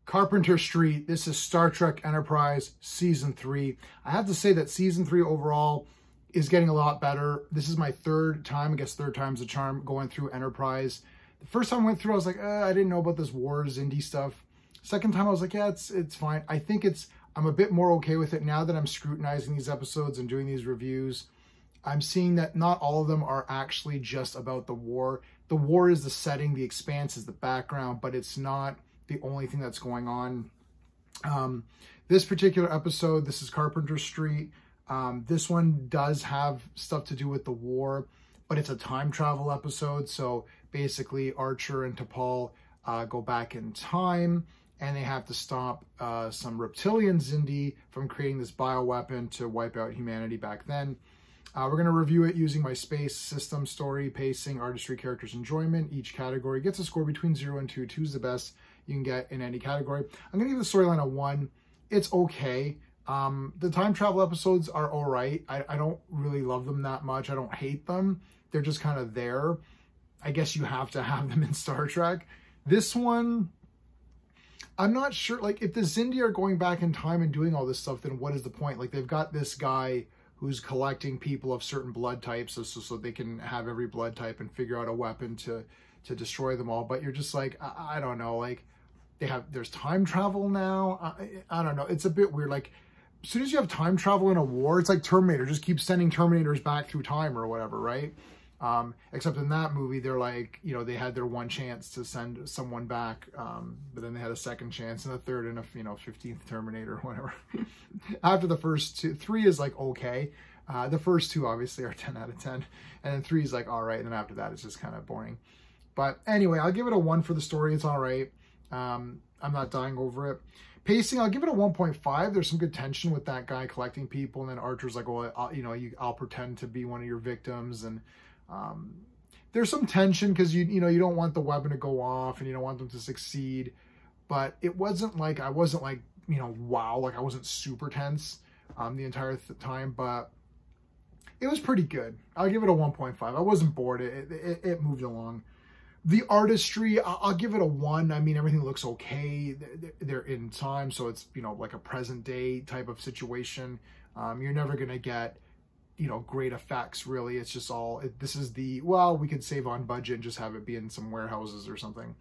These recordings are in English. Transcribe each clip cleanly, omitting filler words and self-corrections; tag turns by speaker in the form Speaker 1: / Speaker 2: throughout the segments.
Speaker 1: Carpenter Street. This is Star Trek Enterprise Season 3. I have to say that Season 3 overall is getting a lot better. This is my third time, I guess third time's the charm, going through Enterprise. The first time I went through, I was like, I didn't know about this Wars indie stuff. Second time, I was like, yeah, it's fine. I think I'm a bit more okay with it now that I'm scrutinizing these episodes and doing these reviews. I'm seeing that not all of them are actually just about the war. The war is the setting, the Expanse is the background, but it's not the only thing that's going on. This particular episode, this is Carpenter Street. This one does have stuff to do with the war, but it's a time travel episode. So basically Archer and T'Pol go back in time, and they have to stop some reptilian Xindi from creating this bioweapon to wipe out humanity back then. We're going to review it using my space, system, story, pacing, artistry, characters, enjoyment. Each category gets a score between 0 and 2. 2 is the best you can get in any category. I'm going to give the storyline a 1. It's okay. The time travel episodes are all right. I don't really love them that much. I don't hate them. They're just kind of there. I guess you have to have them in Star Trek. This one, I'm not sure. Like, if the Xindi are going back in time and doing all this stuff, then what is the point? Like, they've got this guy who's collecting people of certain blood types so they can have every blood type and figure out a weapon to destroy them all. But you're just like, I don't know. Like, there's time travel now. I don't know. It's a bit weird. Like, as soon as you have time travel in a war, it's like Terminator. Just keep sending Terminators back through time or whatever, right? Except in that movie, they're like, you know, they had their one chance to send someone back, but then they had a second chance and a third and a, 15th Terminator or whatever. After the first two, 3 is like, okay. The first 2 obviously are 10 out of 10. And then 3 is like, all right. And then after that, it's just kind of boring. But anyway, I'll give it a 1 for the story. It's all right. I'm not dying over it. Pacing, I'll give it a 1.5. There's some good tension with that guy collecting people. And then Archer's like, well, I'll pretend to be one of your victims. And there's some tension because you don't want the weapon to go off and you don't want them to succeed. But it wasn't like, I wasn't like, wow, like I wasn't super tense the entire time. But it was pretty good. I'll give it a 1.5. I wasn't bored. It moved along. The artistry, I'll give it a 1. I mean, everything looks okay. They're in time, so it's, like a present day type of situation. You're never going to get, great effects, really. It's just all, this is we could save on budget and just have it be in some warehouses or something.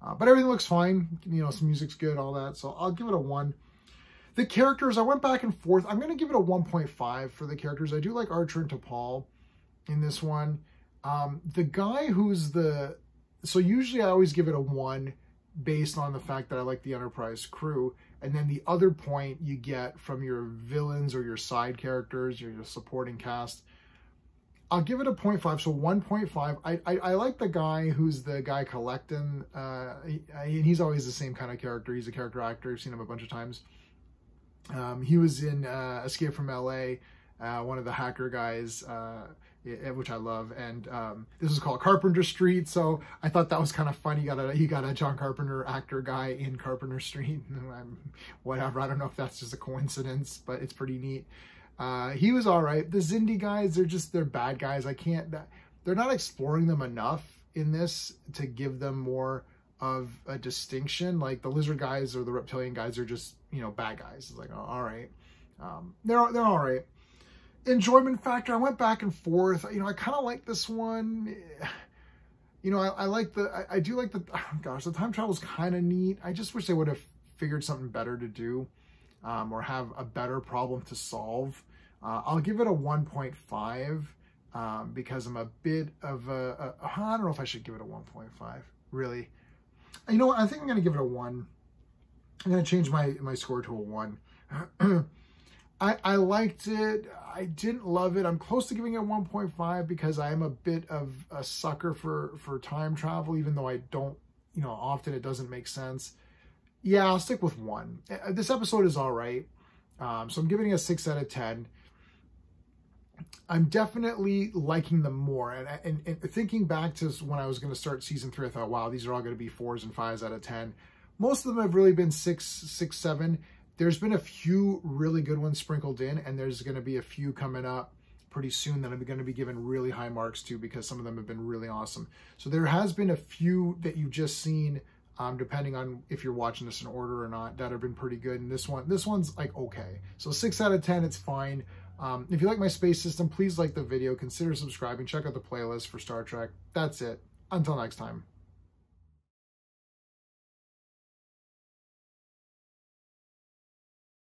Speaker 1: But everything looks fine. Some music's good, all that. So I'll give it a 1. The characters, I went back and forth. I'm going to give it a 1.5 for the characters. I do like Archer and T'Pol in this one. The guy who's so usually I always give it a 1 based on the fact that I like the Enterprise crew. And then the other point you get from your villains or your side characters, your supporting cast, I'll give it a 0.5. So 1.5. I like the guy who's the guy collecting. He's always the same kind of character. He's a character actor. I've seen him a bunch of times. He was in Escape from LA, one of the hacker guys, which I love, and this is called Carpenter Street, so I thought that was kind of funny. He got a John Carpenter actor guy in Carpenter Street. Whatever, I don't know if that's just a coincidence, but it's pretty neat. He was all right. The Xindi guys, they're bad guys. They're not exploring them enough in this to give them more of a distinction. Like the lizard guys or the reptilian guys are just, bad guys. It's like, oh, all right. They're all right. Enjoyment factor, I went back and forth. I kind of like this one. I do like the, oh gosh, the time travel is kind of neat. I just wish they would have figured something better to do, or have a better problem to solve. I'll give it a 1.5 because I'm a bit of I don't know if I should give it a 1.5, really. You know what? I think I'm going to give it a 1. I'm going to change my score to a 1. I liked it. I didn't love it. I'm close to giving it 1.5 because I am a bit of a sucker for time travel, even though I don't, often it doesn't make sense. Yeah, I'll stick with 1. This episode is all right. So I'm giving it a 6 out of 10. I'm definitely liking them more. And thinking back to when I was going to start season 3, I thought, wow, these are all going to be 4s and 5s out of 10. Most of them have really been 6, 7. There's been a few really good ones sprinkled in, and there's going to be a few coming up pretty soon that I'm going to be given really high marks to because some of them have been really awesome. So there has been a few that you've just seen depending on if you're watching this in order or not, that have been pretty good. And this one's like okay. So 6 out of 10, it's fine. If you like my space system, please like the video, consider subscribing, check out the playlist for Star Trek. That's it. Until next time.